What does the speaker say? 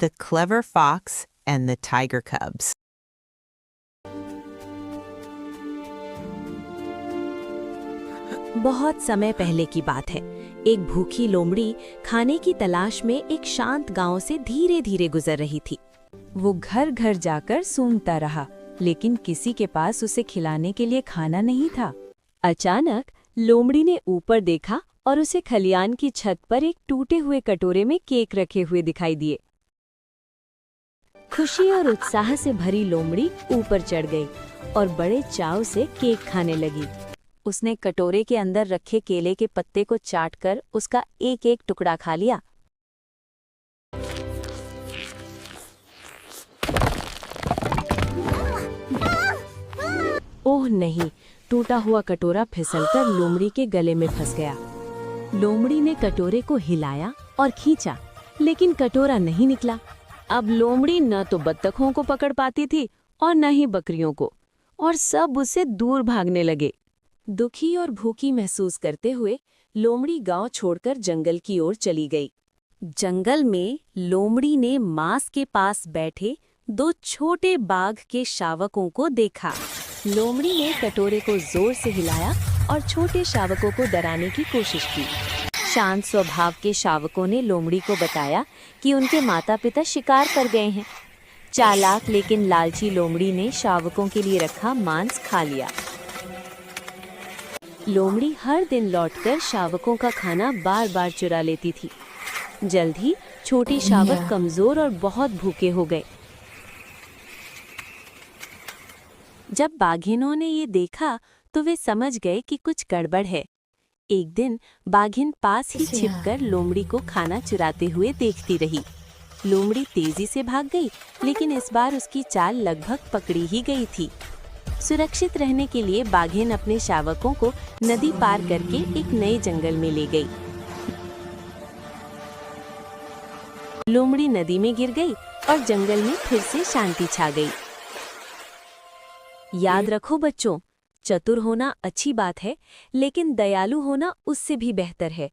The Clever Fox and the Tiger Cubs. बहुत समय पहले की बात है। एक भूखी लोमड़ी खाने की तलाश में एक शांत गांव से धीरे धीरे गुजर रही थी। वो घर घर जाकर सूंघता रहा, लेकिन किसी के पास उसे खिलाने के लिए खाना नहीं था। अचानक लोमड़ी ने ऊपर देखा और उसे खलियान की छत पर एक टूटे हुए कटोरे में केक रखे हुए दिखाई दिए। खुशी और उत्साह से भरी लोमड़ी ऊपर चढ़ गई और बड़े चाव से केक खाने लगी। उसने कटोरे के अंदर रखे केले के पत्ते को चाटकर उसका एक एक टुकड़ा खा लिया। ओह नहीं, टूटा हुआ कटोरा फिसलकर लोमड़ी के गले में फंस गया। लोमड़ी ने कटोरे को हिलाया और खींचा, लेकिन कटोरा नहीं निकला। अब लोमड़ी न तो बत्तखों को पकड़ पाती थी और न ही बकरियों को, और सब उससे दूर भागने लगे। दुखी और भूखी महसूस करते हुए लोमड़ी गांव छोड़कर जंगल की ओर चली गई। जंगल में लोमड़ी ने मांस के पास बैठे दो छोटे बाघ के शावकों को देखा। लोमड़ी ने कटोरे को जोर से हिलाया और छोटे शावकों को डराने की कोशिश की। शांत स्वभाव के शावकों ने लोमड़ी को बताया कि उनके माता पिता शिकार पर गए हैं। चालाक लेकिन लालची लोमड़ी ने शावकों के लिए रखा मांस खा लिया। लोमड़ी हर दिन लौटकर शावकों का खाना बार बार चुरा लेती थी। जल्द ही छोटे शावक कमजोर और बहुत भूखे हो गए। जब बाघिनों ने ये देखा तो वे समझ गए कि कुछ गड़बड़ है। एक दिन बाघिन पास ही छिपकर लोमड़ी को खाना चुराते हुए देखती रही। लोमड़ी तेजी से भाग गई, लेकिन इस बार उसकी चाल लगभग पकड़ी ही गई थी। सुरक्षित रहने के लिए बाघिन अपने शावकों को नदी पार करके एक नए जंगल में ले गई। लोमड़ी नदी में गिर गई और जंगल में फिर से शांति छा गई। याद रखो बच्चों, चतुर होना अच्छी बात है, लेकिन दयालु होना उससे भी बेहतर है।